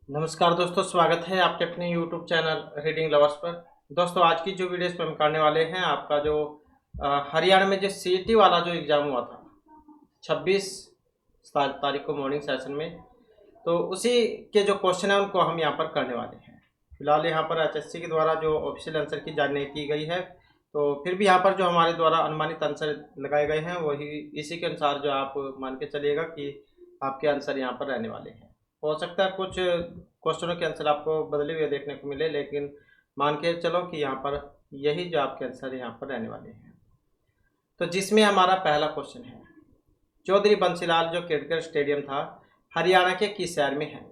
नमस्कार दोस्तों, स्वागत है आपके अपने YouTube चैनल रीडिंग लवर्स पर। दोस्तों, आज की जो वीडियो इस पर हम करने वाले हैं, आपका जो हरियाणा में जो सीईटी वाला जो एग्ज़ाम हुआ था 26 तारीख को मॉर्निंग सेशन में, तो उसी के जो क्वेश्चन है उनको हम यहाँ पर करने वाले हैं। फिलहाल यहाँ पर एचएससी के द्वारा जो ऑफिशियल आंसर की जानकारी की गई है, तो फिर भी यहाँ पर जो हमारे द्वारा अनुमानित आंसर लगाए गए हैं वही इसी के अनुसार जो आप मान के चलिएगा कि आपके आंसर यहाँ पर रहने वाले हैं। हो सकता है कुछ क्वेश्चनों के आंसर आपको बदले हुए देखने को मिले, लेकिन मान के चलो कि यहाँ पर यही जो आपके आंसर यहाँ पर रहने वाले हैं। तो जिसमें हमारा पहला क्वेश्चन है, चौधरी बंसीलाल जो क्रिकेट स्टेडियम था हरियाणा के किस शहर में है?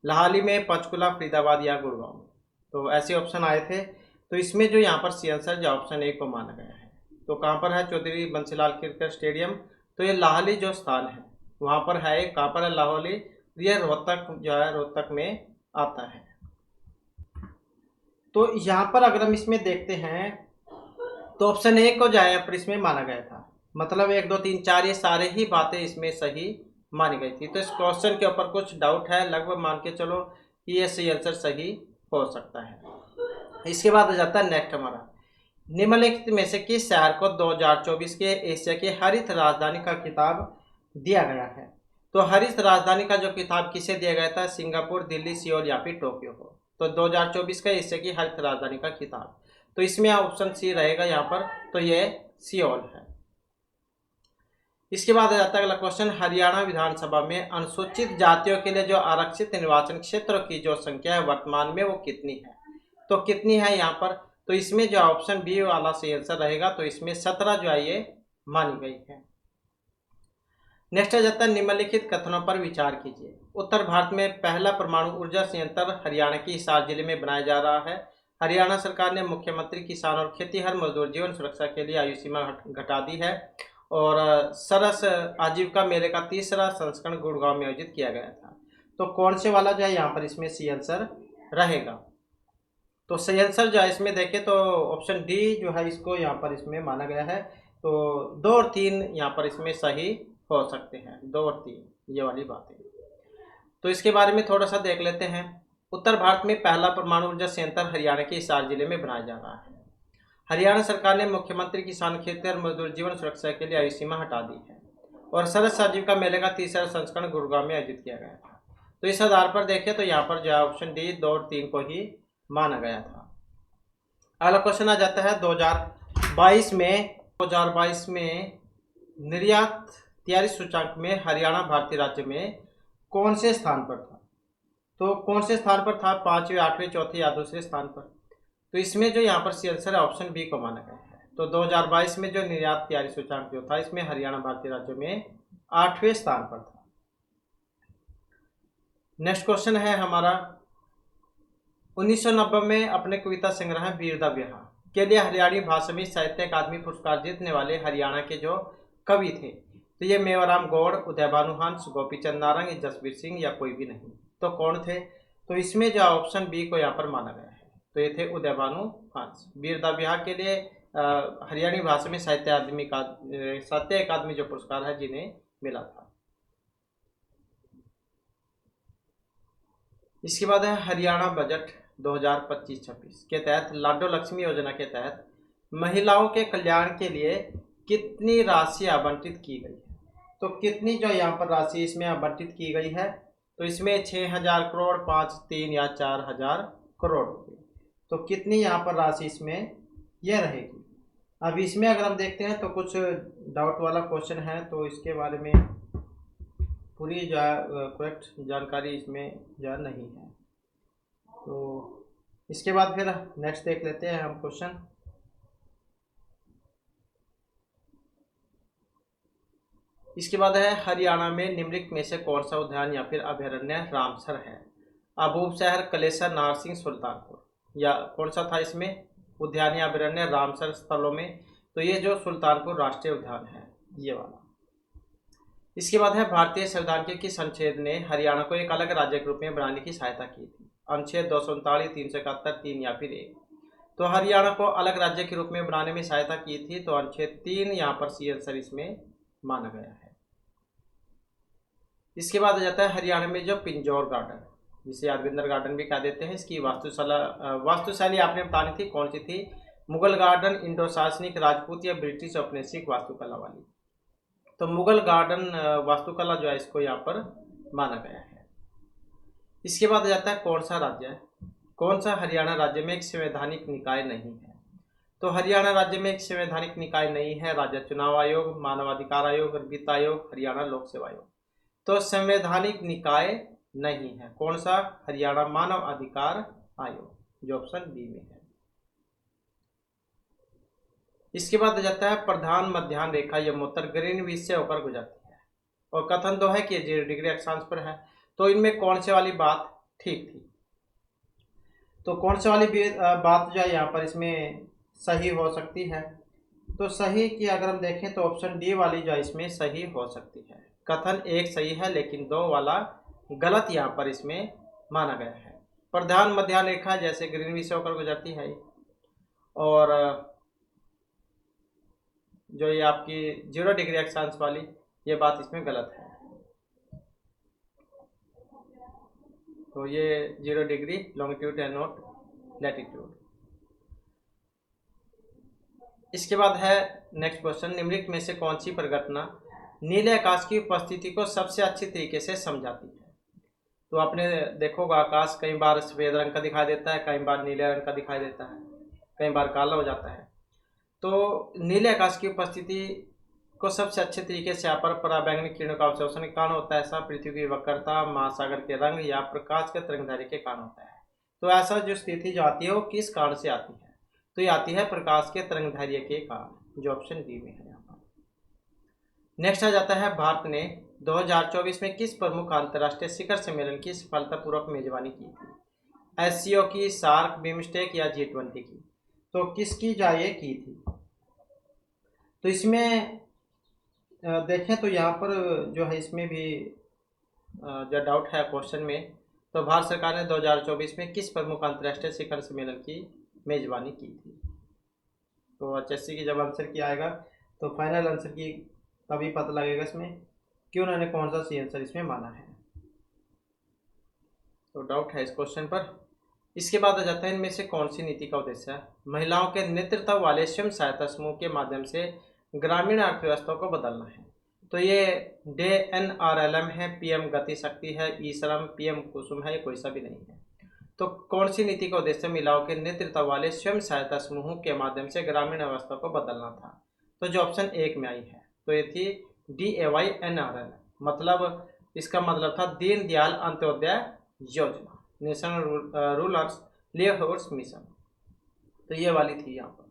लाहली में, पंचकुला, फरीदाबाद या गुड़गांव में? तो ऐसे ऑप्शन आए थे। तो इसमें जो यहाँ पर सी आंसर जो ऑप्शन ए को माना गया है। तो कहाँ पर है चौधरी बंसीलाल क्रिकेट स्टेडियम? तो ये लाहली जो स्थान है वहाँ पर है। कहाँ पर है लाहौली? यह रोहतक जो है, रोहतक में आता है। तो यहाँ पर अगर हम इसमें देखते हैं तो ऑप्शन ए को जो है पर इसमें माना गया था। मतलब 1 2 3 4 ये सारे ही बातें इसमें सही मानी गई थी। तो इस क्वेश्चन के ऊपर कुछ डाउट है, लगभग मान के चलो कि ये सही आंसर सही हो सकता है। इसके बाद आ जाता है नेक्स्ट हमारा, निम्नलिखित में से किस शहर को 2024 के एशिया की हरित राजधानी का खिताब दिया गया है? तो हरित राजधानी का जो खिताब किसे दिया गया था? सिंगापुर, दिल्ली, सियोल या फिर टोक्यो को। तो 2024 का एशिया की हरित राजधानी का खिताब, तो इसमें ऑप्शन सी रहेगा यहाँ पर। तो ये सियोल है। इसके बाद आ जाता है अगला क्वेश्चन, हरियाणा विधानसभा में अनुसूचित जातियों के लिए जो आरक्षित निर्वाचन क्षेत्रों की जो संख्या है वर्तमान में वो कितनी है? तो कितनी है यहाँ पर? तो इसमें जो ऑप्शन बी वाला सही आंसर रहेगा। तो इसमें 17 जो है ये मानी गई है। नेक्स्ट आ जाता है, निम्नलिखित कथनों पर विचार कीजिए। उत्तर भारत में पहला परमाणु ऊर्जा संयंत्र हरियाणा की हिसार जिले में बनाया जा रहा है। हरियाणा सरकार ने मुख्यमंत्री किसान और खेतीहर मजदूर जीवन सुरक्षा के लिए आयु सीमा घटा दी है। और सरस आजीविका मेले का तीसरा संस्करण गुड़गांव में आयोजित किया गया था। तो कौन से वाला जो है यहाँ पर इसमें सी आंसर रहेगा? तो सही आंसर जो है इसमें देखें तो ऑप्शन डी जो है इसको यहाँ पर इसमें माना गया है। तो 2 और 3 यहाँ पर इसमें सही हो सकते हैं। 2 और 3 ये वाली बात है। तो इसके बारे में थोड़ा सा देख लेते हैं। उत्तर भारत में पहला परमाणु ऊर्जा संयंत्र हरियाणा के हिसार जिले में बनाया जा रहा है। हरियाणा सरकार ने मुख्यमंत्री किसान खेती और मजदूर जीवन सुरक्षा के लिए आयु सीमा हटा दी है। और सरस आजीविका मेले का तीसरा संस्करण गुड़गांव में आयोजित किया गया था। तो इस आधार पर देखें तो यहाँ पर जो है ऑप्शन डी 2 और 3 को ही माना गया था। अगला क्वेश्चन आ जाता है 2022 में निर्यात तैयारी सूचकांक में हरियाणा भारतीय राज्य में कौन से स्थान पर था? तो कौन से स्थान पर था? 5वें, 8वें, चौथे या दूसरे स्थान पर? तो इसमें जो यहाँ पर सी आंसर है ऑप्शन बी को माना गया है। तो 2022 में जो निर्यात तैयारी सूचकांक जो था इसमें हरियाणा भारतीय राज्य में 8वें स्थान पर था। नेक्स्ट क्वेश्चन है हमारा, 1990 में अपने कविता संग्रह वीर दा बिहार के लिए हरियाणी भाषा में साहित्य अकादमी पुरस्कार जीतने वाले हरियाणा के जो कवि थे, तो ये मेवाराम गौड़, उदयभानु हंस, गोपीचंद नारंग, जसबीर सिंह या कोई भी नहीं। तो कौन थे? तो इसमें जो ऑप्शन बी को यहाँ पर माना गया है। तो ये थे उदयभानु हंस। वीर दा बिहार के लिए हरियाणी भाषा में साहित्य अकादमी जो पुरस्कार है जिन्हें मिला था। इसके बाद है हरियाणा बजट 2025-26 के तहत लाडो लक्ष्मी योजना के तहत महिलाओं के कल्याण के लिए कितनी राशि आवंटित की गई है? तो कितनी जो यहाँ पर राशि इसमें आवंटित की गई है? तो इसमें 6,000 करोड़, 5, 3 या 4,000 करोड़ रुपये। तो कितनी यहाँ पर राशि इसमें यह रहेगी? अब इसमें अगर हम देखते हैं तो कुछ डाउट वाला क्वेश्चन है, तो इसके बारे में पूरी करेक्ट जानकारी इसमें नहीं है। तो इसके बाद फिर नेक्स्ट देख लेते हैं हम क्वेश्चन। इसके बाद है, हरियाणा में निम्नलिखित में से कौन सा उद्यान या फिर अभयारण्य रामसर है? अबूब शहर, कलेसर, नारसिंह, सुल्तानपुर या कौन सा था इसमें उद्यान या अभयारण्य रामसर स्थलों में? तो ये जो सुल्तानपुर राष्ट्रीय उद्यान है ये वाला। इसके बाद है, भारतीय संविधान के किस अनुच्छेद ने हरियाणा को एक अलग राज्य के रूप में बनाने की सहायता की थी? अनुच्छेद 239, 371, 3 या फिर 1? तो हरियाणा को अलग राज्य के रूप में बनाने में सहायता की थी। तो अनुच्छेद 3 यहाँ पर सी आंसर इसमें माना गया है। इसके बाद आ जाता है हरियाणा में जो पिंजौर गार्डन जिसे यादविंदर गार्डन भी कह देते हैं। इसकी वास्तुशैली आपने बतानी थी कौन सी थी, मुगल गार्डन, इंडो शासनिक, राजपूत या ब्रिटिश औपनिवेशिक वास्तुकला वाली। तो मुगल गार्डन वास्तुकला जो है इसको यहाँ पर माना गया है। इसके बाद आ जाता है कौन सा राज्य है, कौन सा हरियाणा राज्य में एक संवैधानिक निकाय नहीं है। तो हरियाणा राज्य में एक संवैधानिक निकाय नहीं है। राज्य चुनाव आयोग, मानवाधिकार आयोग, वित्त आयोग, हरियाणा लोक सेवा आयोग। तो संवैधानिक निकाय नहीं है कौन सा, हरियाणा मानव अधिकार आयोग, जो ऑप्शन बी में है। इसके बाद आ जाता है प्रधान मध्याह्न रेखा यमोत्तर ग्रीनविच से होकर गुजरती है, और कथन तो है कि 0 डिग्री अक्षांश पर है। तो इनमें कौन से वाली बात ठीक थी, तो कौन से वाली बात जो है यहाँ पर इसमें सही हो सकती है। तो सही की अगर हम देखें तो ऑप्शन डी वाली जो है इसमें सही हो सकती है। कथन एक सही है लेकिन 2 वाला गलत यहाँ पर इसमें माना गया है। प्रधान मध्याह्न रेखा जैसे ग्रीनविच से होकर गुजरती है, और जो ये आपकी 0 डिग्री अक्षांश वाली ये बात इसमें गलत है। तो ये 0 degree longitude and not latitude. इसके बाद है नेक्स्ट क्वेश्चन, निम्नलिखित में से कौन सी परिघटना नीले आकाश की उपस्थिति को सबसे अच्छी तरीके से समझाती है। तो आपने देखोगा आकाश कई बार सफेद रंग का दिखाई देता है, कई बार नीले रंग का दिखाई देता है, कई बार काला हो जाता है। तो नीले आकाश की उपस्थिति को सबसे अच्छे तरीके से यहाँ पर पराबैंगनी किरणों का अवशोषण के कारण होता है ऐसा, पृथ्वी की वक्रता, महासागर के रंग या प्रकाश के तरंगदैर्घ्य के कारण होता है। तो ऐसा जो स्थिति जो आती है वो किस कारण से आती है, तो ये आती है प्रकाश के तरंगदैर्घ्य के कारण, जो ऑप्शन डी में है यहाँ पर। नेक्स्ट आ जाता है भारत ने 2024 में किस प्रमुख अंतर्राष्ट्रीय शिखर सम्मेलन की सफलतापूर्वक मेजबानी की थी, एससीओ की, सार्क, बिमस्टेक या G20 की। तो किसकी जाए की थी। तो इसमें देखें तो यहाँ पर जो है इसमें भी जो डाउट है क्वेश्चन में, तो भारत सरकार ने 2024 में किस प्रमुख अंतर्राष्ट्रीय शिखर सम्मेलन की मेजबानी की थी। तो HSC की जब आंसर की आएगा तो फाइनल आंसर की तभी पता लगेगा इसमें कि उन्होंने कौन सा सी आंसर इसमें माना है। तो डाउट है इस क्वेश्चन पर। इसके बाद आ जाता है इनमें से कौन सी नीति का उद्देश्य है महिलाओं के नेतृत्व वाले स्वयं सहायता समूह के माध्यम से ग्रामीण अर्थव्यवस्था को बदलना है। तो ये DNRLM है, PM गति शक्ति है, ई-श्रम, PM कुसुम है, ये कोई सा भी नहीं है। तो कौन सी नीति का उद्देश्य महिलाओं के नेतृत्व वाले स्वयं सहायता समूह के माध्यम से ग्रामीण अवस्था को बदलना था। तो जो ऑप्शन 1 में आई है तो ये थी DAYNRL, मतलब इसका मतलब था दीनदयाल अंत्योदय योजना, नेशनल रूरल लाइवलीहुड मिशन। तो ये वाली थी यहाँ पर।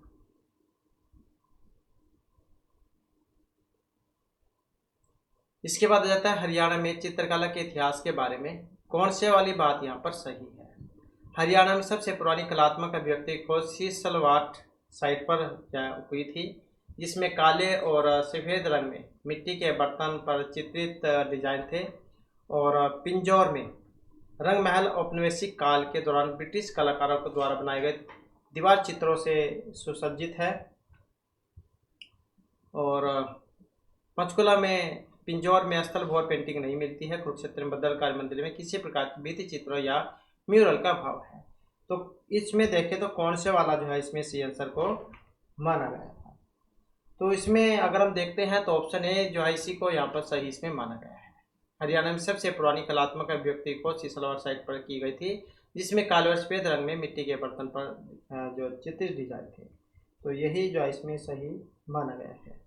इसके बाद आ जाता है हरियाणा में चित्रकला के इतिहास के बारे में कौन से वाली बात यहाँ पर सही है। हरियाणा में सबसे पुरानी कलात्मक अभिव्यक्ति खोज सीसलवाट साइट पर हुई थी, जिसमें काले और सफ़ेद रंग में मिट्टी के बर्तन पर चित्रित डिजाइन थे, और पिंजौर में रंग महल औपनिवेशिक काल के दौरान ब्रिटिश कलाकारों के द्वारा बनाए गए दीवार चित्रों से सुसज्जित है। और पंचकुला में पिंजौर में स्थल भोर पेंटिंग नहीं मिलती है। कुरुक्षेत्र में बदल कार्य मंदिर में किसी प्रकार की भित्ति चित्रों या म्यूरल का अभाव है। तो इसमें देखें तो कौन से वाला जो है इसमें सी आंसर को माना गया था। तो इसमें अगर हम देखते हैं तो ऑप्शन ए जो है इसी को यहाँ पर सही इसमें माना गया है। हरियाणा में सबसे पुरानी कलात्मक अभिव्यक्ति को सीसलवाट साइट पर की गई थी, जिसमें काले और सफेद रंग में मिट्टी के बर्तन पर जो चित्रित डिजाइन थे। तो यही जो है इसमें सही माना गया है।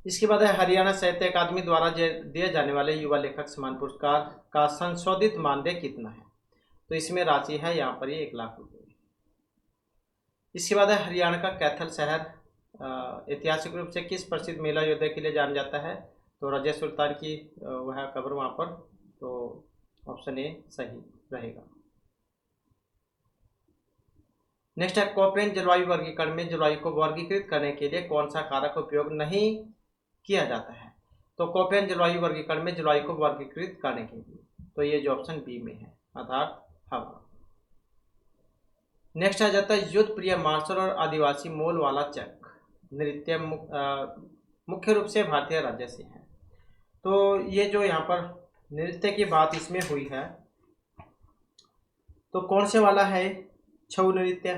इसके बाद है हरियाणा साहित्य अकादमी द्वारा दिए जाने वाले युवा लेखक सम्मान पुरस्कार का संशोधित मानदेय कितना है। तो इसमें राशि है यहाँ पर ये 1 लाख रुपये। इसके बाद है हरियाणा का कैथल शहर ऐतिहासिक रूप से किस प्रसिद्ध महिला योद्धा के लिए जाना जाता है। तो रजिया सुल्तान की वह कब्र वहाँ पर। तो ऑप्शन ए सही रहेगा। नेक्स्ट है कोपेन जलवायु वर्गीकरण में जलवायु को वर्गीकृत करने के लिए कौन सा कारक उपयोग नहीं किया जाता है। तो कोपेन जलवायु वर्गीकरण में जलवायु को वर्गीकृत करने के लिए, तो ये जो ऑप्शन बी में है अर्थात हवा। नेक्स्ट आ जाता है युद्ध प्रिय मार्शल और आदिवासी मोल वाला चक नृत्य मुख्य रूप से भारतीय राज्य से है। तो ये जो यहाँ पर नृत्य की बात इसमें हुई है, तो कौन से वाला है छऊ नृत्य?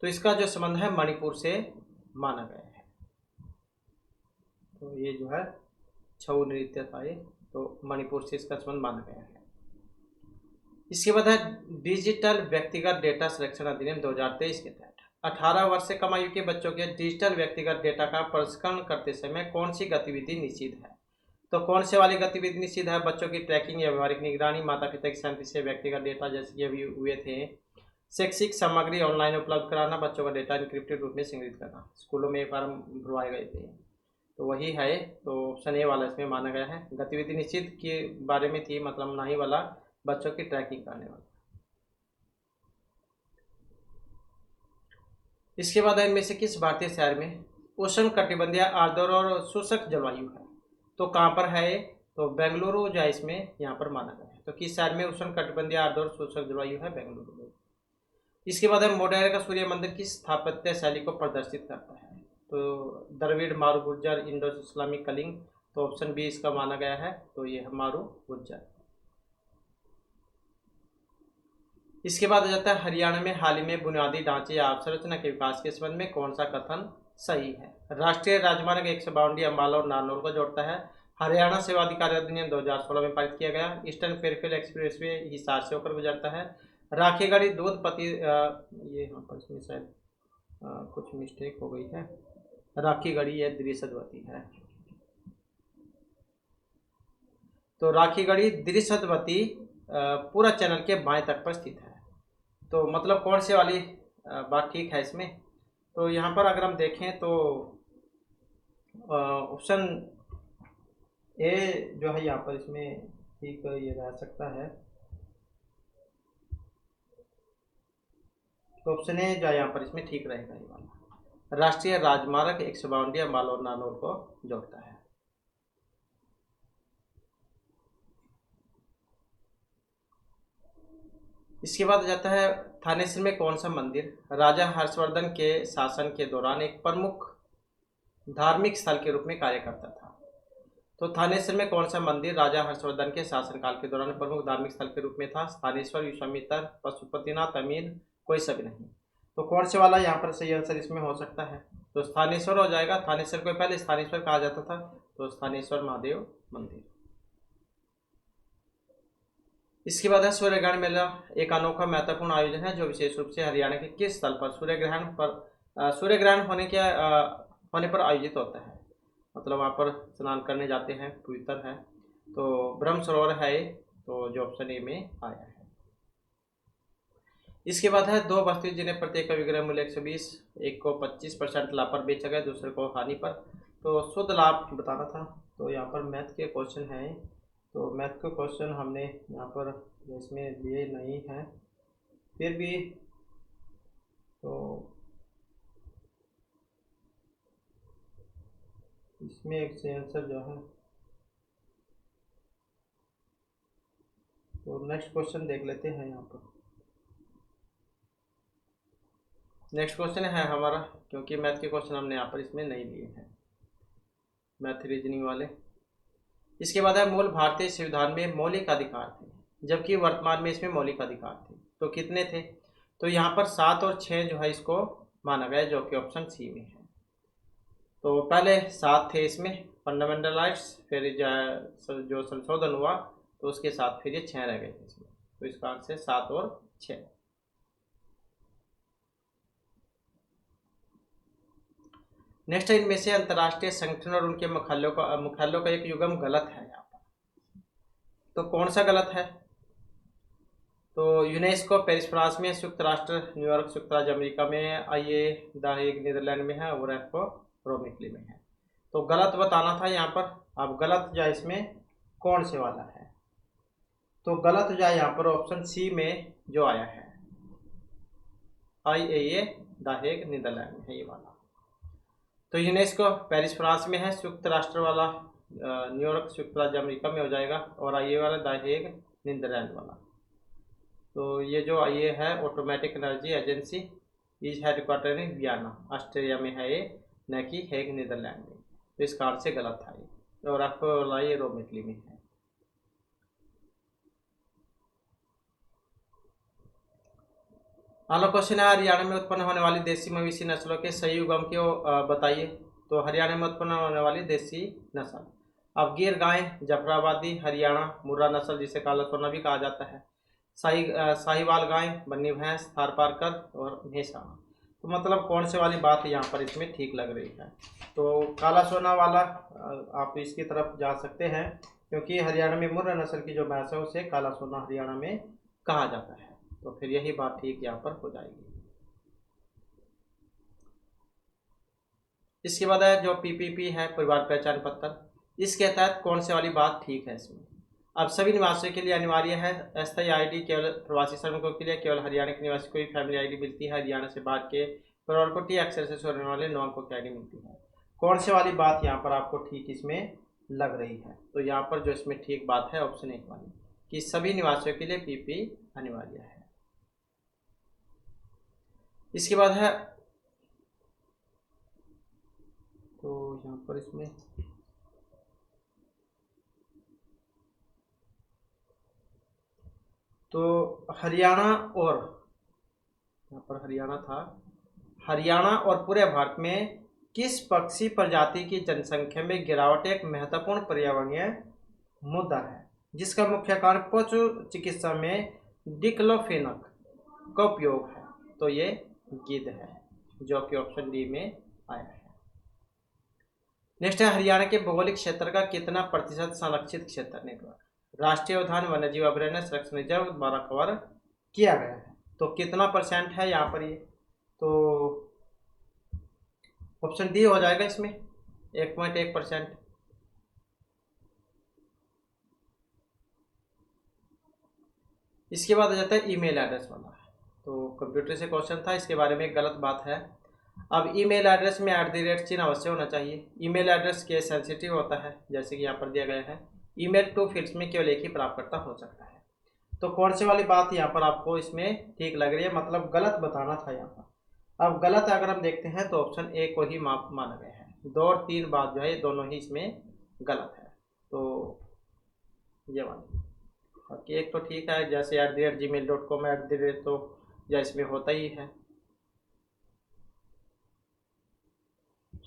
तो इसका जो संबंध है मणिपुर से माना गया है। तो ये जो है छऊ नृत्य था ये, तो मणिपुर से इसका संबंध माना गया है। इसके बाद है डिजिटल व्यक्तिगत डेटा संरक्षण अधिनियम 2023 के तहत 18 वर्ष से कम आयु के बच्चों के डिजिटल व्यक्तिगत डेटा का प्रसंस्करण करते समय कौन सी गतिविधि निषिद्ध है? तो कौन से वाली गतिविधि निषिद्ध है? बच्चों की ट्रैकिंग या व्यवहारिक निगरानी, माता पिता की सहमति से व्यक्तिगत डेटा जैसे कि अभी हुए थे, शैक्षिक सामग्री ऑनलाइन उपलब्ध कराना, बच्चों का डेटा इनक्रिप्टेड रूप में संग्रहित करना। स्कूलों में फॉर्म भरवाए गए थे, तो वही है। तो ऑप्शन ए वाला इसमें माना गया है। गतिविधि निषिद्ध के बारे में थी, मतलब नहीं वाला बच्चों की ट्रैकिंग करने वाला। इसके बाद इनमें से किस भारतीय शहर में उष्ण कटिबंधीय आर्द्र और शुष्क जलवायु है? तो कहाँ पर है? तो बेंगलुरु जो है इसमें यहाँ पर माना गया है। तो किस शहर में उष्ण कटिबंधीय आर्द्र और शुष्क जलवायु है? बेंगलुरु में। इसके बाद है मोढेरा का सूर्य मंदिर किस स्थापत्य शैली को प्रदर्शित करता है? तो द्रविड़, मारू गुर्जर, इंडो इस्लामिक, कलिंग। तो ऑप्शन बी इसका माना गया है, तो ये है मारू गुर्जर। इसके बाद आ जाता है हरियाणा में हाल ही में बुनियादी ढांचे या अवसंरचना के विकास के संबंध में कौन सा कथन सही है? राष्ट्रीय राजमार्ग 152 अम्बाला और नारनौल को जोड़ता है। हरियाणा सेवा अधिकारी अधिनियम 2016 में पारित किया गया। ईस्टर्न पेरिफेरल एक्सप्रेसवे हिसार से होकर गुजरता है। राखीगढ़ी दूधपति, ये यहाँ पर इसमें शायद कुछ मिस्टेक हो गई है। राखीगढ़ी ये द्रिशद्वती है। तो राखीगढ़ी द्रिशद्वती पूरा चैनल के बाएं तट पर स्थित है। तो मतलब कौन से वाली बात ठीक है इसमें? तो यहाँ पर अगर हम देखें तो ऑप्शन ए जो है यहाँ पर इसमें ठीक ये रह सकता है। तो ऑप्शन ए जो है यहाँ पर इसमें ठीक रहेगा ये वाला। राष्ट्रीय राजमार्ग 152 अम्बाला और नारनौल को जोड़ता है। इसके बाद जाता है थानेसर में कौन सा मंदिर राजा हर्षवर्धन के शासन के दौरान एक प्रमुख धार्मिक स्थल के रूप में कार्य करता था? तो थानेसर में कौन सा मंदिर राजा हर्षवर्धन के शासनकाल के दौरान प्रमुख धार्मिक स्थल के रूप में था? स्थानेश्वर, विश्वामित्र, पशुपतिनाथ, अमीन, कोई सभी नहीं। तो कौन से वाला यहाँ पर सही आंसर इसमें हो सकता है? तो स्थानेश्वर हो जाएगा। थानेश्वर को पहले स्थानेश्वर कहा जाता था, तो स्थानेश्वर महादेव मंदिर। इसके बाद है सूर्यग्रहण मेला एक अनोखा महत्वपूर्ण आयोजन है जो विशेष रूप से हरियाणा के किस स्थल पर सूर्यग्रहण होने पर आयोजित होता है? मतलब वहाँ पर स्नान करने जाते हैं, पवित्र है। तो ब्रह्म सरोवर है, तो जो ऑप्शन ए में आया है। इसके बाद है दो वस्तु जिन्हें प्रत्येक का विक्रय मूल्य 120, एक को 25% लाभ पर बेचा गया, दूसरे को हानि पर। तो शुद्ध लाभ बताना था। तो यहाँ पर मैथ के क्वेश्चन है, तो मैथ के क्वेश्चन हमने यहाँ पर इसमें लिए नहीं है, फिर भी तो इसमें एक से आंसर जो है, तो नेक्स्ट क्वेश्चन देख लेते हैं। यहाँ पर नेक्स्ट क्वेश्चन है हमारा, क्योंकि मैथ के क्वेश्चन हमने यहाँ पर इसमें नहीं लिए हैं, मैथ रीजनिंग वाले। इसके बाद है मूल भारतीय संविधान में मौलिक अधिकार थे, जबकि वर्तमान में इसमें मौलिक अधिकार थे, तो कितने थे? तो यहाँ पर 7 और 6 जो है इसको माना गया, जो कि ऑप्शन सी में है। तो पहले 7 थे इसमें फंडामेंटल राइट्स, फिर जो संशोधन हुआ तो उसके साथ फिर ये 6 रह गए थे इसमें। तो इसका आंसर 7 और 6। नेक्स्ट है इनमें से अंतर्राष्ट्रीय संगठन और उनके मुख्यालयों का एक युग्म गलत है यहाँ पर, तो कौन सा गलत है? तो यूनेस्को पेरिस फ्रांस में, संयुक्त राष्ट्र न्यूयॉर्क संयुक्त राज्य अमेरिका में, आईए द हेग नीदरलैंड में है और एफओ रोम इटली में है। तो गलत बताना था यहाँ पर। अब गलत जो है इसमें कौन से वाला है? तो गलत जो है यहाँ पर ऑप्शन सी में जो आया है, आईए द हेग नीदरलैंड में है ये वाला। तो यूनेस्को पेरिस फ्रांस में है, संयुक्त राष्ट्र वाला न्यूयॉर्क संयुक्त राज्य अमेरिका में हो जाएगा, और आईए वाला द हेग नीदरलैंड वाला। तो ये जो आईए है automatic energy agency is headquarter in Vienna Australia में है ये, न कि हेग नीदरलैंड में। तो इसका आंसर गलत था ये। और अफलाई रोमेटली में है। अगला क्वेश्चन है, हरियाणा में उत्पन्न होने वाली देसी मवेशी नस्लों के सही उगम को बताइए। तो हरियाणा में उत्पन्न होने वाली देसी नस्ल, अब गिर गाय, जफराबादी, हरियाणा मुर्रा नस्ल जिसे काला सोना भी कहा जाता है, साहिवाल गाय, बन्नी भैंस, थारपारकर और भैंसा। तो मतलब कौन से वाली बात यहाँ पर इसमें ठीक लग रही है। तो काला सोना वाला आप इसकी तरफ जा सकते हैं, क्योंकि हरियाणा में मुर्रा नस्ल की जो भैंस है उसे काला सोना हरियाणा में कहा जाता है। तो फिर यही बात ठीक यहाँ पर हो जाएगी। इसके बाद है जो पीपीपी है, परिवार पहचान पत्र, इसके तहत कौन से वाली बात ठीक है इसमें। अब सभी निवासियों के लिए अनिवार्य है। अस्थायी आईडी केवल प्रवासी श्रमिकों के लिए, केवल हरियाणा के निवासी को ही फैमिली आईडी मिलती है। हरियाणा से बाहर के परिवार को टी अक्षर से होने वाले 9 अंकों की आईडी मिलती है। कौन से वाली बात यहाँ पर आपको ठीक इसमें लग रही है। तो यहाँ पर जो इसमें ठीक बात है ऑप्शन 1 वाली, कि सभी निवासियों के लिए पीपी अनिवार्य है। इसके बाद है, तो यहाँ पर इसमें तो हरियाणा और, यहाँ पर हरियाणा था, हरियाणा और पूरे भारत में किस पक्षी प्रजाति की जनसंख्या में गिरावट एक महत्वपूर्ण पर्यावरणीय मुद्दा है, जिसका मुख्य कारण पशु चिकित्सा में डिक्लोफेनक का उपयोग है। तो ये गिद्ध है, जो कि ऑप्शन डी में आया है। नेक्स्ट है, हरियाणा के भौगोलिक क्षेत्र का कितना प्रतिशत संरक्षित क्षेत्र नेटवर्क, राष्ट्रीय उद्यान, वन्यजीव अभयारण्य, संरक्षण रिजर्व द्वारा कवर किया गया है। तो कितना परसेंट है यहाँ पर ये, तो ऑप्शन डी हो जाएगा इसमें 1.1%। इसके बाद आ जाता है ईमेल एड्रेस वाला। तो कंप्यूटर से क्वेश्चन था, इसके बारे में गलत बात है। अब ईमेल एड्रेस में @ चिन्ह अवश्य होना चाहिए। ईमेल एड्रेस केस सेंसिटिव होता है, जैसे कि यहाँ पर दिया गया है। ईमेल टू फील्ड्स में केवल एक ही प्राप्तकर्ता हो सकता है। तो कौन से वाली बात यहाँ पर आपको इसमें ठीक लग रही है, मतलब गलत बताना था यहाँ पर। अब गलत अगर हम देखते हैं तो ऑप्शन ए को ही माना गया है। 2 और 3 बात जो है दोनों ही इसमें गलत है। तो ये वाली, बाकी एक तो ठीक है, जैसे @gmail.com तो या इसमें होता ही है।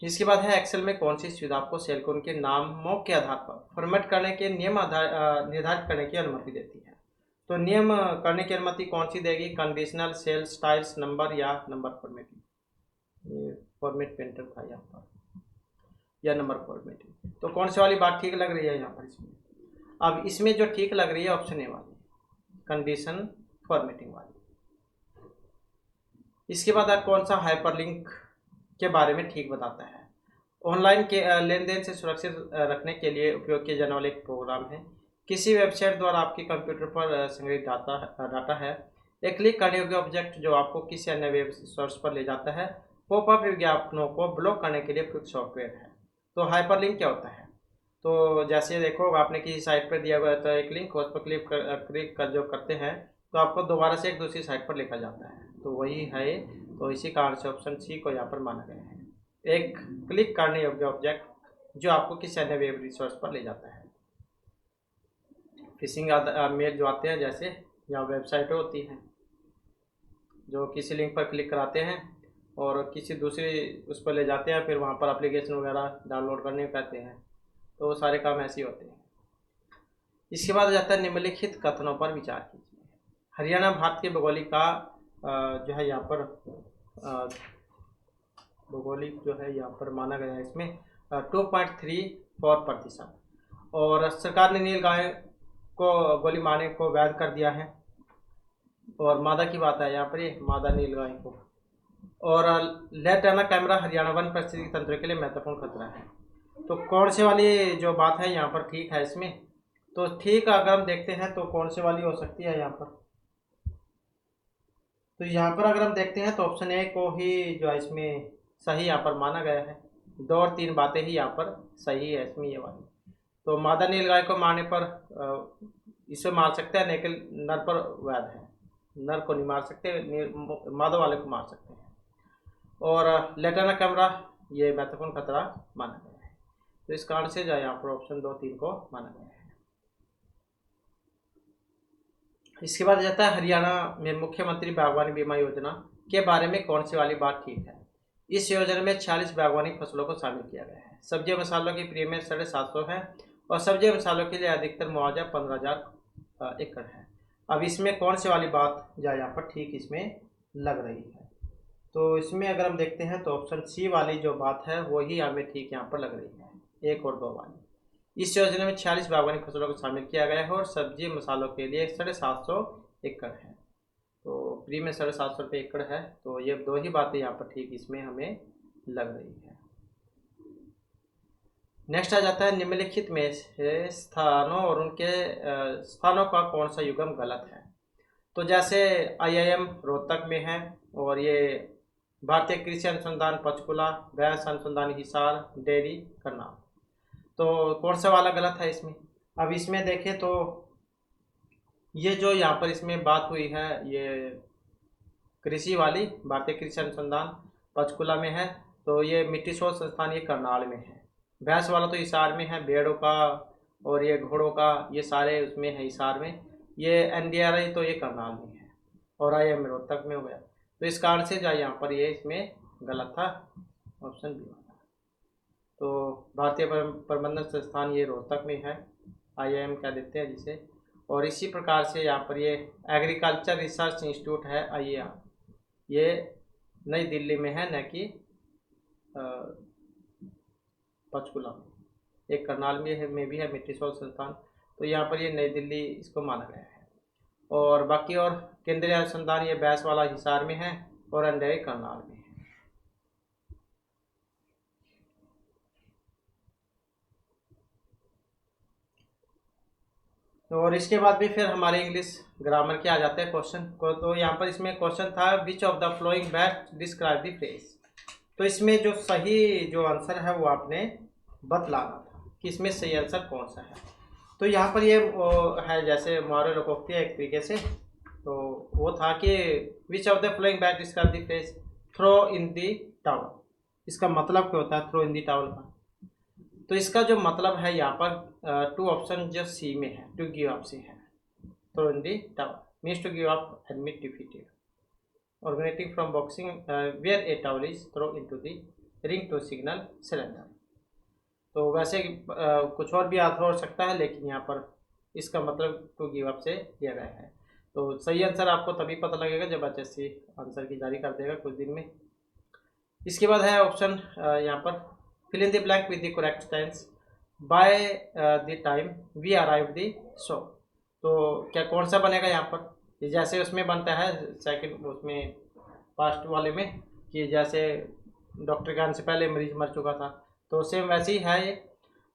इसके बाद है, एक्सेल में कौन सी सुविधा आपको सेल को उनके नामों के आधार पर फॉर्मेट करने के नियम निर्धारित करने की अनुमति देती है। तो नियम करने की अनुमति कौन सी देगी, कंडीशनल, सेल, स्टाइल्स, नंबर या नंबर फॉर्मेटिंग। ये फॉर्मेट पेंटर था यहाँ पर, या नंबर फॉर्मेटिंग। तो कौन सी वाली बात ठीक लग रही है यहाँ पर इसमें। अब इसमें जो ठीक लग रही है ऑप्शन ए वाली, कंडीशन फॉर्मेटिंग वाली। इसके बाद कौन सा हाइपरलिंक के बारे में ठीक बताता है। ऑनलाइन के लेन देन से सुरक्षित रखने के लिए उपयोग किए जाने वाले एक प्रोग्राम है। किसी वेबसाइट द्वारा आपके कंप्यूटर पर संग्रहित डाटा है। एक क्लिक करने योग्य ऑब्जेक्ट जो आपको किसी अन्य वेब सोर्स पर ले जाता है। पॉपअप विज्ञापनों को ब्लॉक करने के लिए प्रयुक्त सॉफ्टवेयर है। तो हाइपरलिंक क्या होता है, तो जैसे देखो आपने किसी साइट पर दिया हुआ है, तो एक लिंक उस पर क्लिक कर जो करते हैं तो आपको दोबारा से एक दूसरी साइट पर लेकर जाता है। तो वही है, तो इसी कारण से ऑप्शन सी को यहाँ पर माना गया है, एक क्लिक करने योग्य ऑब्जेक्ट जो आपको किसी अन्य वेब रिसोर्स पर ले जाता है। फिशिंग मेल जो आते हैं, जैसे यहाँ वेबसाइटें होती हैं जो किसी लिंक पर क्लिक कराते हैं और किसी दूसरी उस पर ले जाते हैं, फिर वहाँ पर एप्लीकेशन वगैरह डाउनलोड करने कहते हैं। तो वो सारे काम ऐसे ही होते हैं। इसके बाद जाता है निम्नलिखित कथनों पर विचार कीजिए। हरियाणा भारत के भौगोलिक का जो है यहाँ पर भौगोलिक जो है यहाँ पर माना गया है इसमें 2.34%। और सरकार ने नील गाय को गोली मारने को वैध कर दिया है। और मादा की बात है यहाँ पर, ये मादा नील गाय को। और लेफ्ट कैमरा हरियाणा वन पारिस्थितिकी तंत्र के लिए महत्वपूर्ण खतरा है। तो कौन से वाली जो बात है यहाँ पर ठीक है इसमें, तो ठीक अगर हम देखते हैं तो कौन से वाली हो सकती है यहाँ पर। तो यहाँ पर अगर हम देखते हैं तो ऑप्शन ए को ही जो है इसमें सही यहाँ पर माना गया है। 2 और 3 बातें ही यहाँ पर सही है इसमें, ये वाली। तो मादा नीलगाय को मारने पर इसे मार सकते हैं, लेकिन नर पर वैध है, नर को नहीं मार सकते, मादा वाले को मार सकते हैं। और लेटाना कैमरा ये महत्वपूर्ण खतरा माना गया है। तो इसका आंसर जो है यहाँ पर ऑप्शन 2, 3 को माना गया है। इसके बाद जाता है हरियाणा में मुख्यमंत्री बागवानी बीमा योजना के बारे में कौन सी वाली बात ठीक है। इस योजना में 46 बागवानी फसलों को शामिल किया गया है। सब्जी मसालों की प्रीमियम 750 है और सब्जी मसालों के लिए अधिकतर मुआवजा 15,000 एकड़ है। अब इसमें कौन सी वाली बात जो यहाँ पर ठीक इसमें लग रही है, तो इसमें अगर हम देखते हैं तो ऑप्शन सी वाली जो बात है वही हमें ठीक यहाँ पर लग रही है, 1 और 2 वाली। इस योजना में 46 बागवानी फसलों को शामिल किया गया है और सब्जी मसालों के लिए 750 एकड़ है। तो प्री में 750 रुपये एकड़ है, तो ये 2 ही बातें यहाँ पर ठीक इसमें हमें लग रही है। नेक्स्ट आ जाता है निम्नलिखित में से स्थानों और उनके स्थानों का कौन सा युग्म गलत है। तो जैसे IIM रोहतक में है और ये भारतीय कृषि अनुसंधान पंचकुला, भैंस अनुसंधान हिसार, डेयरी करनाल, तो कौन सा वाला गलत है इसमें। अब इसमें देखें तो ये जो यहाँ पर इसमें बात हुई है ये कृषि वाली भारतीय कृषि अनुसंधान पंचकुला में है, तो ये मिट्टी शोध संस्थान ये करनाल में है। भैंस वाला तो हिसार में है, भेड़ों का और ये घोड़ों का ये सारे उसमें है हिसार में। ये NDRI तो ये करनाल में है और IIM रोहतक में हो गया। तो इसका आंसर जो है यहाँ पर ये इसमें गलत था, ऑप्शन बी वाला। तो भारतीय प्रबंधन संस्थान ये रोहतक में है, IIM क्या देते हैं जिसे। और इसी प्रकार से यहाँ पर ये एग्रीकल्चर रिसर्च इंस्टीट्यूट है IAR, ये नई दिल्ली में है, न कि पंचकुला में। एक करनाल में भी है मिट्टी शोध संस्थान, तो यहाँ पर ये नई दिल्ली इसको माना गया है। और बाकी और केंद्रीय अनुसंधान ये भैंस वाला हिसार में है और NDRI करनाल में है। और इसके बाद भी फिर हमारे इंग्लिश ग्रामर के आ जाते हैं क्वेश्चन को। तो यहाँ पर इसमें क्वेश्चन था विच of the following best describe the phrase. तो इसमें जो सही जो आंसर है वो आपने बतलाना था कि इसमें सही आंसर कौन सा है। तो यहाँ पर ये है जैसे मुहावरे लोकोक्ति है एक तरीके से, तो वो था कि which of the following best describe the phrase throw in the towel. इसका मतलब क्या होता है थ्रो इन दी टावल का। तो इसका जो मतलब है यहाँ पर 2 ऑप्शन जो सी में है, टू गिव अप से है। Throw in the towel means to give up, admit, defeated, originating from boxing where a towel is thrown into the ring to signal surrender। तो वैसे कुछ और भी अर्थ हो सकता है, लेकिन यहाँ पर इसका मतलब टू गिव अप से दिया गया है। तो सही आंसर आपको तभी पता लगेगा जब HSC आंसर की जारी कर देगा कुछ दिन में। इसके बाद है ऑप्शन यहाँ पर fill in the blank with the correct tense by the time we arrive the show. तो क्या कौन सा बनेगा यहाँ पर, जैसे उसमें बनता है सेकंड उसमें पास्ट वाले में कि जैसे डॉक्टर के आने से पहले मरीज मर चुका था, तो सेम वैसे ही है ये।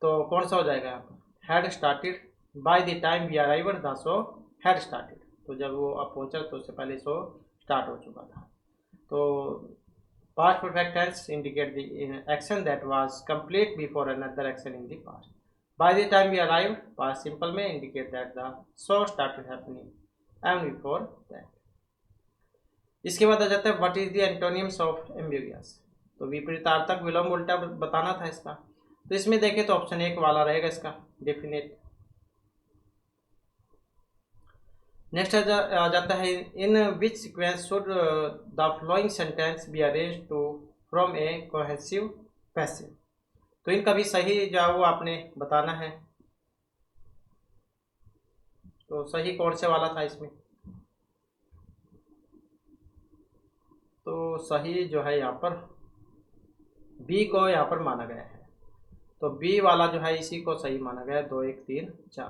तो कौन सा हो जाएगा यहाँ पर, had started by the time we arrived the show had started. तो जब वो अब पहुँचा तो उससे पहले शो स्टार्ट हो चुका था। तो past perfect tense indicate the action that was complete before another action in the past. By the time we arrived past simple में indicate that the show started happening and before that। इसके बाद आ जाता है what is the antonyms of ambiguous. तो विपरीतार्थक विलोम उल्टा बताना था इसका। तो इसमें देखें तो ऑप्शन 1 वाला रहेगा इसका डेफिनेट। नेक्स्ट आ जाता है in which sequence should the flowing sentence be arranged to from a cohesive passive. तो इनका भी सही जो वो आपने बताना है। तो सही कौन से वाला था इसमें, तो सही जो है यहाँ पर बी को यहाँ पर माना गया है। तो बी वाला जो है इसी को सही माना गया है, 2 1 3 4।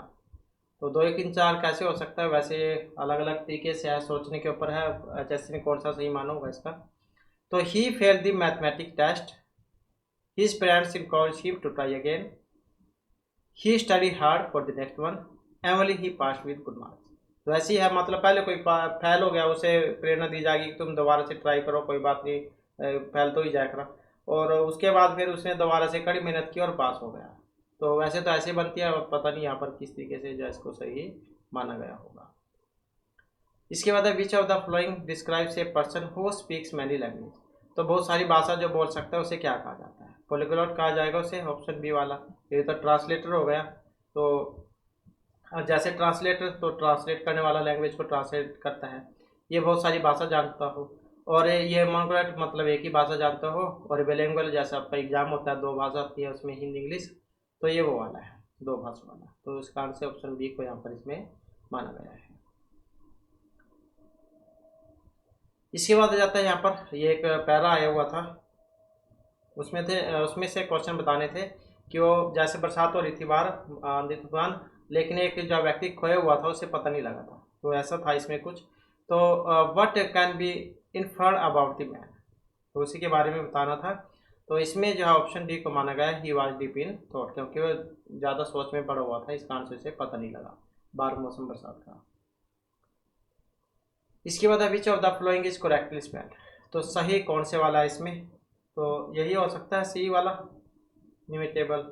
तो 2 1 3 4 कैसे हो सकता है, वैसे अलग अलग तरीके से है, सोचने के ऊपर है HSC ने कौन सा सही माना होगा इसका। तो he failed the mathematic test, his parents encouraged him to try again, he studied hard for the next one, only he passed with good marks। तो ऐसी है, मतलब पहले कोई फेल हो गया उसे प्रेरणा दी जाएगी कि तुम दोबारा से ट्राई करो, कोई बात नहीं, फेल तो ही जाया करा। और उसके बाद फिर उसने दोबारा से कड़ी मेहनत की और पास हो गया। तो वैसे तो ऐसे बनती है, और पता नहीं यहाँ पर किस तरीके से जो इसको सही माना गया होगा। इसके बाद है विच of the flowing describes a person who speaks many language. तो बहुत सारी भाषा जो बोल सकता है उसे क्या कहा जाता है। पॉलीग्लॉट कहा जाएगा उसे, ऑप्शन बी वाला। ये तो ट्रांसलेटर हो गया। तो जैसे ट्रांसलेटर तो ट्रांसलेट करने वाला लैंग्वेज को ट्रांसलेट करता है। ये बहुत सारी भाषा जानता हो, और ये मोनोग्लॉट मतलब एक ही भाषा जानता हो, और बिलिंगुअल जैसे आपका एग्जाम होता है 2 भाषा होती है उसमें, हिंदी इंग्लिश, तो ये वो वाला है 2 भाषा वाला। तो इसका आंसर ऑप्शन बी को यहाँ पर इसमें माना गया है। इसके बाद आ जाता है यहाँ पर, ये एक पैरा आया हुआ था, उसमें से क्वेश्चन बताने थे कि वो जैसे बरसात हो रही थी बाहर, आंधी तूफान, लेकिन एक जो व्यक्ति खोया हुआ था उसे पता नहीं लगा था, तो ऐसा था इसमें कुछ। तो what can be inferred about the man, तो उसी के बारे में बताना था। तो इसमें जो है ऑप्शन डी को माना गया, he was deep in thought, क्योंकि वो ज़्यादा सोच में पड़ा हुआ था, इसका आंसर से पता नहीं लगा बाहर मौसम बरसात का। इसके बाद विच of the following is correctly spelled, तो सही कौन से वाला है इसमें, तो यही हो सकता है सी वाला, निमिटेबल।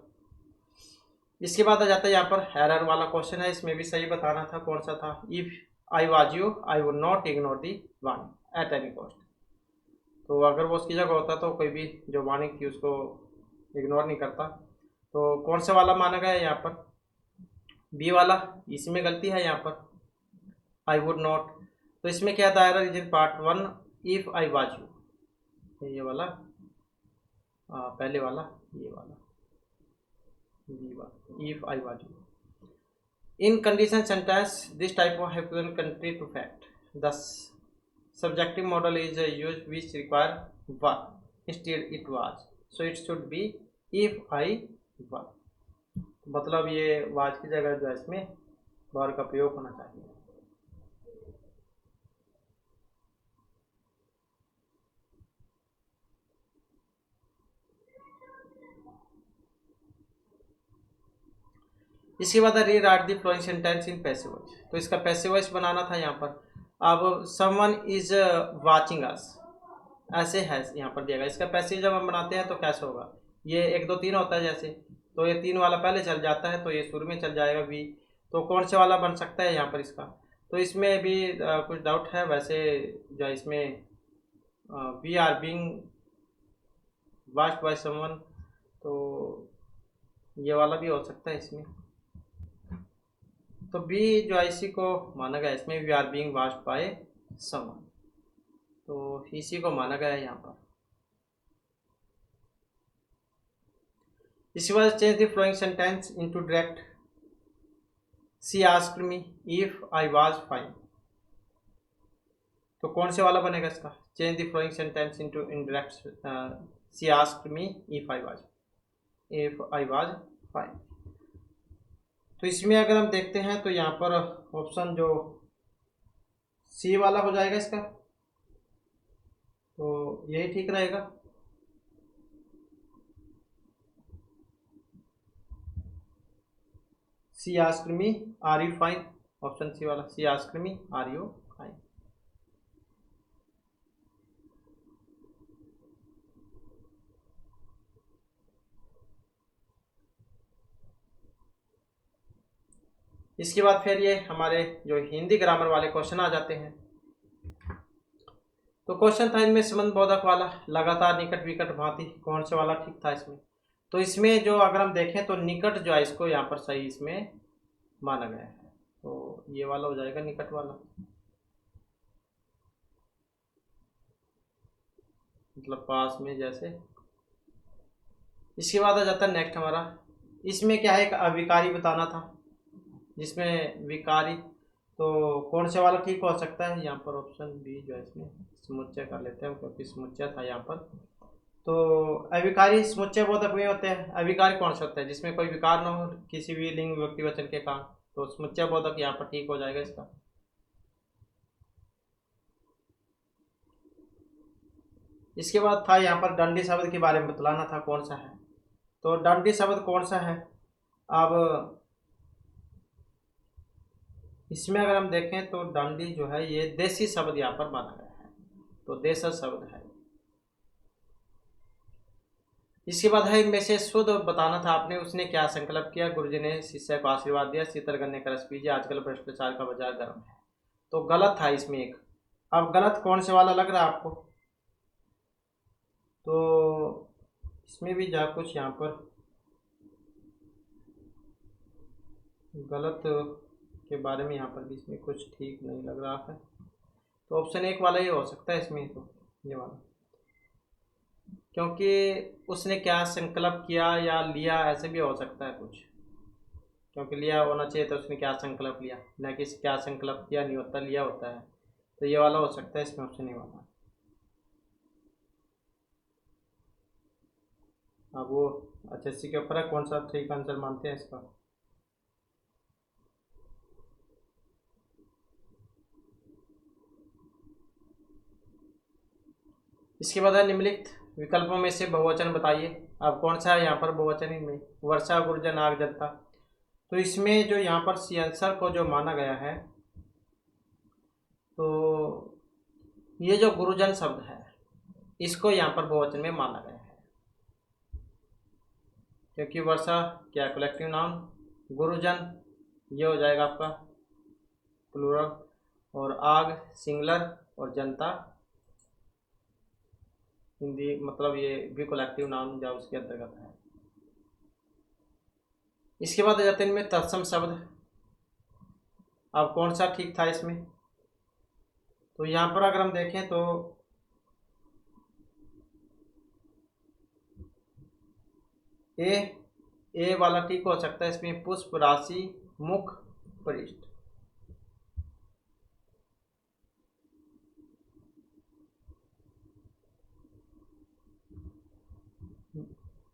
इसके बाद आ जाता है यहाँ पर एरर वाला क्वेश्चन है, इसमें भी सही बताना था कौन सा था। If I was you I would not ignore the warning at any cost, तो अगर वो उसकी जगह होता तो कोई भी जो वार्निंग थी उसको इग्नोर नहीं करता। तो कौन सा वाला माना गया है यहाँ पर, बी वाला, इसमें गलती है यहाँ पर, आई वुड नॉट। तो इसमें क्या था, error is in part 1 if I was you, ये वाला पहले वाला, ये वाला बी वाला, if I was you. In condition sentence, this type of hypothetical country to fact. The subjective model is used which require were. Instead, it was. So it should be if I were. मतलब ये was की जगह जो है इसमें were का प्रयोग होना चाहिए। इसके बाद rewrite the flowing sentence in passive voice, तो इसका पैसिव वॉइस बनाना था यहाँ पर। अब समवन इज वाचिंग अस, ऐसे है यहाँ पर दिया गया, इसका पैसिव जब हम बनाते हैं तो कैसे होगा, ये 1 2 3 होता है जैसे, तो ये 3 वाला पहले चल जाता है, तो ये शुरू में चल जाएगा बी। तो कौन से वाला बन सकता है यहाँ पर इसका, तो इसमें भी कुछ डाउट है वैसे, जो इसमें we are being watched by someone, तो ये वाला भी हो सकता है इसमें। तो बी जो है इसी को माना गया इसमें, we are being watched by someone, तो इसी को माना गया है यहाँ पर। इसके बाद change the flowing sentence into direct, she asked me if I was fine, तो कौन से वाला बनेगा इसका, change the flowing sentence into indirect, she asked me if I was fine. तो इसमें अगर हम देखते हैं तो यहाँ पर ऑप्शन जो सी वाला हो जाएगा इसका, तो यही ठीक रहेगा। She asked me are you fine, option C वाला, she asked me are you fine. इसके बाद फिर ये हमारे जो हिंदी ग्रामर वाले क्वेश्चन आ जाते हैं। तो क्वेश्चन था इनमें संबंध बोधक वाला, लगातार, निकट, विकट, भांति, कौन से वाला ठीक था इसमें। तो इसमें जो अगर हम देखें तो निकट जो है इसको यहाँ पर सही इसमें माना गया है, तो ये वाला हो जाएगा निकट वाला, मतलब पास में जैसे। इसके बाद आ जाता है नेक्स्ट हमारा, इसमें क्या है, एक अविकारी बताना था जिसमें विकारी, तो कौन से वाला ठीक हो सकता है यहाँ पर, ऑप्शन बी जो है इसमें समुच्चय कर लेते हैं क्योंकि समुच्चय था यहाँ पर। तो अविकारी समुच्चय बोधक में होते हैं, अविकारी कौन सा होता है जिसमें कोई विकार ना हो किसी भी लिंग विभक्ति वचन के कारण, तो समुच्चय बोधक यहाँ पर ठीक हो जाएगा इसका। इसके बाद था यहाँ पर दंडी शब्द के बारे में बतलाना था कौन सा है, तो दंडी शब्द कौन सा है। अब इसमें अगर हम देखें तो दंडी जो है ये देसी शब्द यहाँ पर माना गया है, तो देशज शब्द है। इसके बाद है इनमें से शुद्ध बताना था आपने, उसने क्या संकल्प किया, गुरुजी ने शिष्य को आशीर्वाद दिया, शीतल गन्ने का रस पीजिए, आजकल भ्रष्टाचार का बाजार गर्म है, तो गलत था इसमें एक। अब गलत कौन से वाला लग रहा है आपको, तो इसमें भी जा कुछ यहाँ पर गलत के बारे में यहाँ पर भी इसमें कुछ ठीक नहीं लग रहा है। तो ऑप्शन 1 वाला ही हो सकता है इसमें, तो ये वाला, क्योंकि उसने क्या संकल्प किया या लिया, ऐसे भी हो सकता है कुछ, क्योंकि लिया होना चाहिए तो उसने क्या संकल्प लिया, न कि क्या संकल्प किया नहीं होता, लिया होता है। तो ये वाला हो सकता है इसमें, ऑप्शन ए वाला। अब वो HSC के ऊपर है कौन सा ठीक आंसर मानते हैं इसका। इसके बाद है निम्नलिखित विकल्पों में से बहुवचन बताइए। अब कौन सा है यहाँ पर बहुवचन में, वर्षा, गुरुजन, आग, जनता। तो इसमें जो यहाँ पर सी आंसर को जो माना गया है, तो ये जो गुरुजन शब्द है इसको यहाँ पर बहुवचन में माना गया है, क्योंकि वर्षा क्या कलेक्टिव नाउन, गुरुजन ये हो जाएगा आपका प्लूरल, और आग सिंगुलर, और जनता हिंदी मतलब ये भी कलेक्टिव नाउन जब उसके अंतर्गत है। इसके बाद आ जाते हैं इनमें तत्सम शब्द। अब कौन सा ठीक था इसमें, तो यहाँ पर अगर हम देखें तो ए वाला ठीक हो सकता है इसमें, पुष्प, राशि, मुख, पृष्ठ।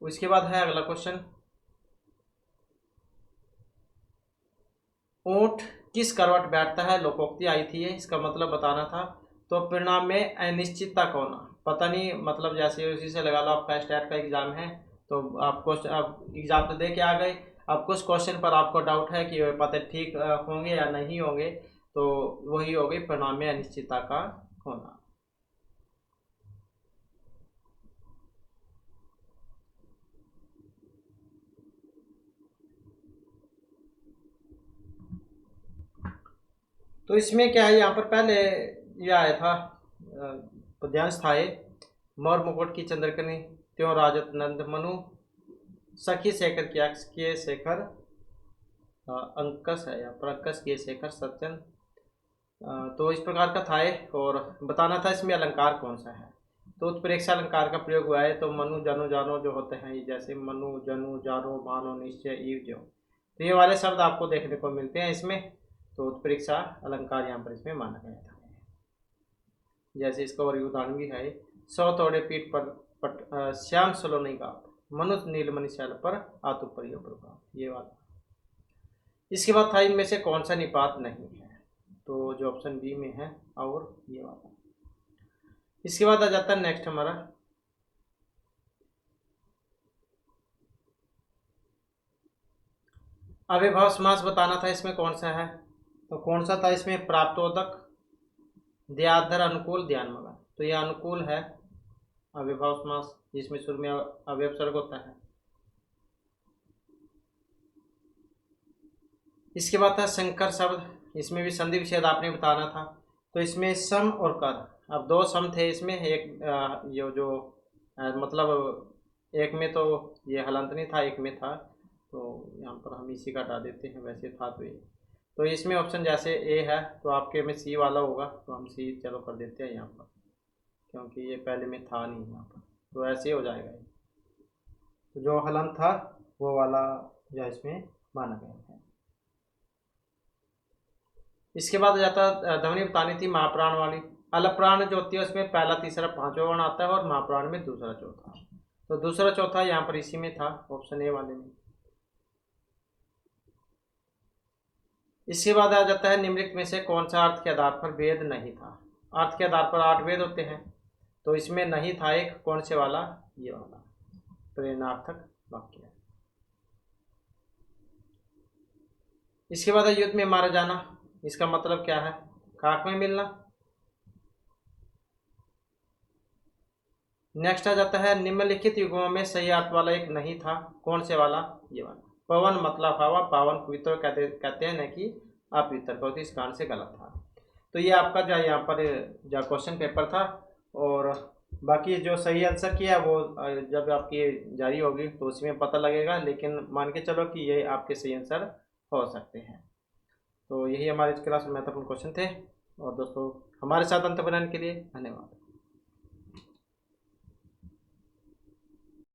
उसके बाद है अगला क्वेश्चन, ऊंट किस करवट बैठता है, लोकोक्ति आई थी है, इसका मतलब बताना था। तो परिणाम में अनिश्चितता का होना, पता नहीं, मतलब जैसे उसी से लगा लो आपका स्टेट का एग्जाम है, तो आपको आप एग्जाम तो दे के आ गए, अब कुछ क्वेश्चन पर आपको डाउट है कि पता ठीक होंगे या नहीं होंगे, तो वही हो गई परिणाम में अनिश्चितता का होना। तो इसमें क्या है, यहाँ पर पहले ये आया था पद्यांश था ये, मोर मुकुट की चंद्रकनी त्यों राजत नंद मनु, सखी शेखर के शेखर अंकस है, या पर अंकस के शेखर सज्जन। तो इस प्रकार का था ये, और बताना था इसमें अलंकार कौन सा है। तो उत्प्रेक्षा अलंकार का प्रयोग हुआ है। तो मनु जनु जानो जो होते हैं, जैसे मनु जनु जानो मानो निश्चय ईव जो, तो ये वाले शब्द आपको देखने को मिलते हैं इसमें। तो उत्प्रेक्षा अलंकार यहाँ पर इसमें माना गया था। जैसे इसका और उदाहरण भी है, सौ तोड़े पीठ पर श्याम सलोनी का मनुष्य नीलमणि शैल पर आतु परियो प्रभाव, ये वाला। इसके बाद था इनमें से कौन सा निपात नहीं है, तो जो ऑप्शन बी में है और ये वाला। इसके बाद आ जाता है नेक्स्ट हमारा अव्ययभाव समास, बताना था इसमें कौन सा है। तो कौन सा था इसमें, प्राप्तोदक, दयाधर, अनुकूल, ध्यान मगन। तो ये अनुकूल है अव्ययभाव समास, जिसमें शुरू में अव्ययस्वर्ग होता है। इसके बाद था संकर शब्द, इसमें भी संधि विच्छेद आपने बताना था। तो इसमें सम और कर, अब दो सम थे इसमें, एक ये जो मतलब एक में तो ये हलंत नहीं था, एक में था, तो यहाँ पर हम इसी का हटा देते हैं, वैसे था तो ये। तो इसमें ऑप्शन जैसे ए है, तो आपके में सी वाला होगा, तो हम सी चलो कर देते हैं यहाँ पर, क्योंकि ये पहले में था नहीं यहाँ पर, तो ऐसे हो जाएगा। तो जो हलंत था वो वाला जो इसमें माना गया है। इसके बाद जाता ध्वनि बतानी थी महाप्राण वाली। अलप्राण जो होती है उसमें पहला तीसरा पांचवा वर्ण आता है, और महाप्राण में दूसरा चौथा। तो दूसरा चौथा यहाँ पर इसी में था, ऑप्शन ए वाले में। इसके बाद आ जाता है निम्नलिखित में से कौन सा अर्थ के आधार पर वेद नहीं था। अर्थ के आधार पर 8 वेद होते हैं, तो इसमें नहीं था एक, कौन से वाला, ये वाला प्रेरणार्थक वाक्य। इसके बाद युद्ध में मारा जाना, इसका मतलब क्या है, खाक में मिलना। नेक्स्ट आ जाता है निम्नलिखित युगों में सही अर्थ वाला एक नहीं था, कौन से वाला, ये वाला। पवन मतलब हवा, पावन पवित्र कहते हैं, न कि अपवित्र को, तो इस कारण से गलत था। तो ये आपका जो यहाँ पर जो क्वेश्चन पेपर था, और बाकी जो सही आंसर किया वो जब आपकी जारी होगी तो उसमें पता लगेगा, लेकिन मान के चलो कि ये आपके सही आंसर हो सकते हैं। तो यही हमारे इस क्लास में महत्वपूर्ण क्वेश्चन थे। और दोस्तों, हमारे साथ अंत बनाने के लिए धन्यवाद।